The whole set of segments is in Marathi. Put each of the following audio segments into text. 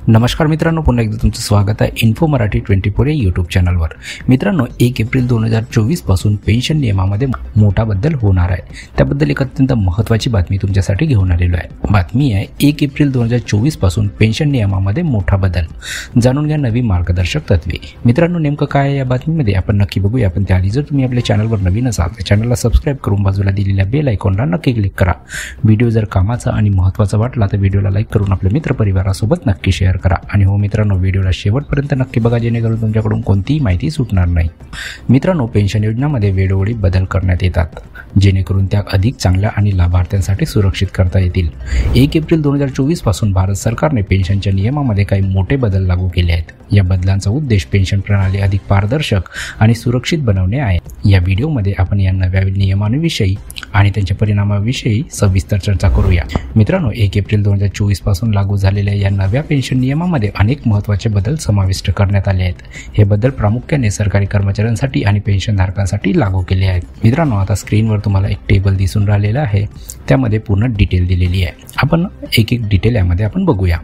नमस्कार मित्रांनो, पुन्हा एकदा तुमचं स्वागत आहे इन्फो मराठी 24 या यूट्यूब चॅनलवर। मित्रांनो, 1 एप्रिल 2024 पासून पेन्शन नियमामध्ये मोठा बदल होणार आहे। त्याबद्दल एक अत्यंत महत्त्वाची बातमी तुमच्यासाठी घेऊन आलेलो आहे। बातमी आहे 1 एप्रिल 2024 पासून पेन्शन नियमामध्ये मोठा बदल। जाणून घ्या नवी मार्गदर्शक तत्वे। मित्रांनो, नेमकं काय आहे या बातमीमध्ये आपण नक्की बघूया। पण त्याआधी जर तुम्ही आपल्या चॅनलवर नवीन असाल तर चॅनलला सबस्क्राइब करून बाजूला दिलेल्या बेल आयकॉनला नक्की क्लिक करा। व्हिडिओ जर कामाचा आणि महत्त्वाचा वाटला तर व्हिडिओला लाईक करून आपल्या मित्रपरिवारासोबत नक्की शेअर करा। आणि हो मित्रांनो, व्हिडिओला शेवटपर्यंत नक्की बघा जेणेकरून तुमच्याकडून कोणतीही माहिती सुटणार नाही। मित्रांनो, पेन्शन योजनांमध्ये वेळोवेळी बदल करण्यात येतात जेणेकरून त्या अधिक चांगल्या आणि लाभार्थ्यांसाठी सुरक्षित करता येतील। 1 एप्रिल 2024 पासून भारत सरकारने पेन्शनच्या नियमामध्ये काही मोठे बदल लागू केले आहेत। या बदलांचा उद्देश पेन्शन प्रणाली अधिक पारदर्शक आणि सुरक्षित बनवणे आहे। या व्हिडिओमध्ये आपण या नव्या नियमांविषयी आणि त्यांच्या परिणामाविषयी सविस्तर चर्चा करूया। मित्रांनो, 1 एप्रिल 2024 पासून लागू झालेल्या या नव्या पेन्शन नियमामध्ये अनेक महत्त्वाचे बदल समाविष्ट करण्यात आले आहेत। हे बदल प्रामुख्याने सरकारी कर्मचाऱ्यांसाठी आणि पेन्शनधारकांसाठी लागू केले आहेत। मित्रांनो, आता स्क्रीनवर तुम्हाला एक टेबल दिसून राहिलेला आहे, त्यामध्ये पूर्ण डिटेल दिलेली आहे। आपण एक डिटेल यामध्ये आपण बघूया।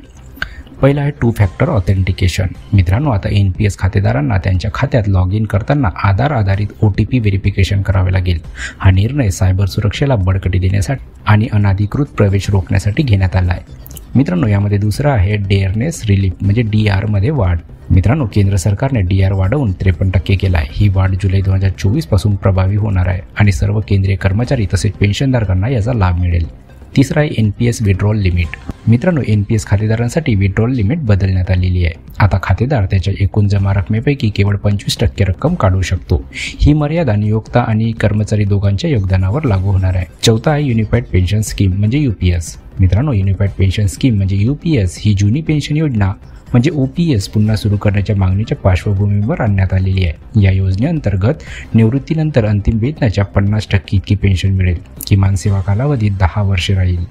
पहिला आहे 2 फॅक्टर ऑथेंटिकेशन। मित्रांनो, आता NPS खातेदारांना त्यांच्या खात्यात लॉग इन करताना आधार आधारित OTP व्हेरिफिकेशन करावे लागेल। हा निर्णय सायबर सुरक्षेला बळकटी देण्यासाठी आणि अनधिकृत प्रवेश रोखण्यासाठी घेण्यात आला आहे। मित्रांनो, यामध्ये दुसरा आहे डेअरनेस रिलीफ म्हणजे DR मध्ये वाढ। मित्रांनो, केंद्र सरकारने DR वाढवून 53% केला आहे। ही वाढ जुलै 2024 पासून प्रभावी होणार आहे आणि सर्व केंद्रीय कर्मचारी तसेच पेन्शनधारकांना याचा लाभ मिळेल। तिसरा आहे NPS विड्रॉल लिमिट। मित्रांनो, NPS खातेदारांसाठी विड्रॉल लिमिट बदलण्यात आलेली आहे। आता खातेदार त्याच्या एकूण जमा रकमेपैकी केवळ 25% रक्कम काढू शकतो। ही मर्यादा नियोक्ता आणि कर्मचारी दोघांच्या योगदानावर लागू होणार आहे। चौथा आहे युनिफाईड पेन्शन स्कीम म्हणजे UPS। मित्रांनो, युनिफाईड पेन्शन स्कीम म्हणजे UPS ही जुनी पेन्शन योजना म्हणजे OPS पुन्हा सुरू करण्याच्या मागणीच्या पार्श्वभूमीवर आणण्यात आलेली आहे। या योजनेअंतर्गत निवृत्तीनंतर अंतिम वेतनाच्या 50% इतकी पेन्शन मिळेल। किमान सेवा कालावधी 10 वर्षे राहील।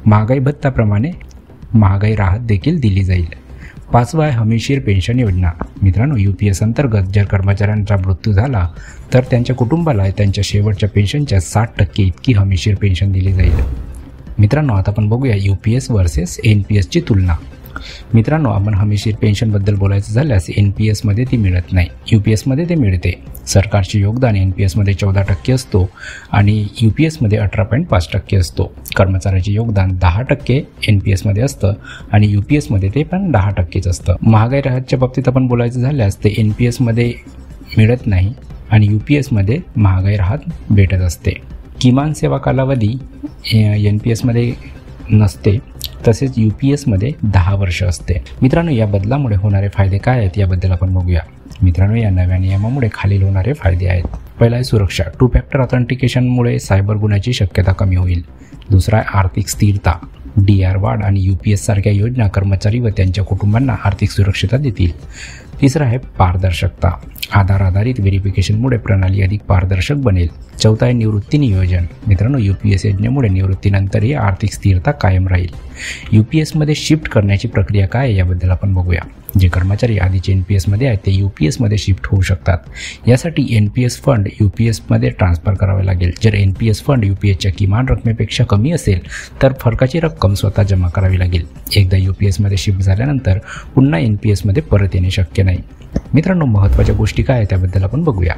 महागाई भत्ताप्रमाणे महागाई राहत देखील दिली जाईल। पाचवा आहे हमीशीर पेन्शन योजना। मित्रांनो, UPS अंतर्गत जर कर्मचाऱ्यांचा मृत्यू झाला तर त्यांच्या कुटुंबाला त्यांच्या शेवटच्या पेन्शनच्या 60% इतकी हमीशीर पेन्शन दिली जाईल। मित्रांनो, आता आपण बघूया UPS वर्सेस NPS ची तुलना। मित्रांनो, आपण हमीशीर पेन्शनबद्दल बोलायचं झाल्यास NPS मध्ये ती मिळत नाही, UPS मध्ये ते मिळते। सरकारचे योगदान NPS मध्ये 14% असतो आणि UPS मध्ये 18.5% असतो। कर्मचाऱ्याचे योगदान 10% NPS मध्ये असतं आणि UPS मध्ये ते पण 10%च असतं। महागाई राहतच्या बाबतीत आपण बोलायचं झाल्यास ते NPS मध्ये मिळत नाही आणि UPS मध्ये महागाई राहत भेटत असते। किमान सेवा कालावधी NPS मध्ये नसते, तसेच UPS मध्ये 10 वर्ष असते। मित्रांनो, या बदलामुळे होणारे फायदे काय आहेत याबद्दल आपण बघूया। मित्रांनो, या नव्या नियमामुळे खालील होणारे फायदे आहेत। पहिला आहे सुरक्षा। 2 फॅक्टर ऑथेंटिकेशनमुळे सायबर गुन्ह्याची शक्यता कमी होईल। दुसरा आहे आर्थिक स्थिरता। DR वाढ आणि UPS सारख्या योजना कर्मचारी व त्यांच्या कुटुंबांना आर्थिक सुरक्षितता देतील। तिसरा आहे पारदर्शकता। आधार आधारित व्हेरिफिकेशनमुळे प्रणाली अधिक पारदर्शक बनेल। चौथा आहे निवृत्ती नियोजन। मित्रांनो, UPS योजनेमुळे निवृत्तीनंतरही आर्थिक स्थिरता कायम राहील। UPS मध्ये शिफ्ट करण्याची प्रक्रिया काय आहे याबद्दल आपण बघूया। जे कर्मचारी आधीचे NPS मध्ये आहेत ते UPS मध्ये शिफ्ट होऊ शकतात। यासाठी NPS फंड UPS मध्ये ट्रान्सफर करावे लागेल। जर NPS फंड UPS च्या किमान रकमेपेक्षा कमी असेल तर फरकाची रक्कम स्वतः जमा करावी लागेल। एकदा UPS मध्ये शिफ्ट झाल्यानंतर पुन्हा NPS मध्ये परत येणे शक्य नाही। मित्रांनो, महत्त्वाच्या गोष्टी काय आहेत त्याबद्दल आपण बघूया।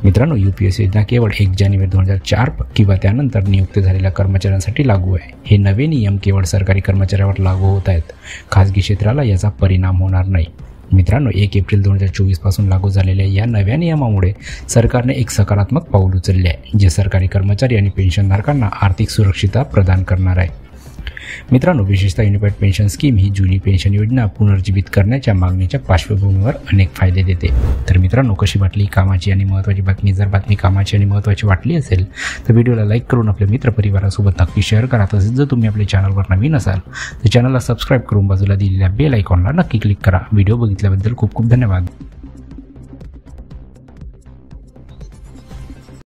मित्रांनो, UPS योजना केवळ 1 जानेवारी 2004 किंवा त्यानंतर नियुक्त झालेल्या कर्मचाऱ्यांसाठी लागू आहे। हे नवे नियम केवळ सरकारी कर्मचाऱ्यावर लागू होत आहेत, खाजगी क्षेत्राला याचा परिणाम होणार नाही। मित्रांनो, 1 एप्रिल 2024 पासून लागू झालेल्या या नव्या नियमामुळे सरकारने एक सकारात्मक पाऊल उचलले आहे, जे सरकारी कर्मचारी आणि पेन्शनधारकांना आर्थिक सुरक्षितता प्रदान करणार आहे। मित्रांनो, विशेषतः युनिफाईड पेन्शन स्कीम ही जुनी पेन्शन योजना पुनर्जीवित करण्याच्या मागणीच्या पार्श्वभूमीवर अनेक फायदे देते। तर मित्रांनो, कशी वाटली कामाची आणि महत्त्वाची बातमी? जर बातमी कामाची आणि महत्त्वाची वाटली असेल तर व्हिडिओला लाईक करून आपल्या मित्रपरिवारासोबत नक्की शेअर करा। तसेच जर तुम्ही आपल्या चॅनलवर नवीन असाल तर चॅनलला सबस्क्राईब करून बाजूला दिलेल्या बेल आयकॉनला नक्की क्लिक करा। व्हिडिओ बघितल्याबद्दल खूप खूप धन्यवाद।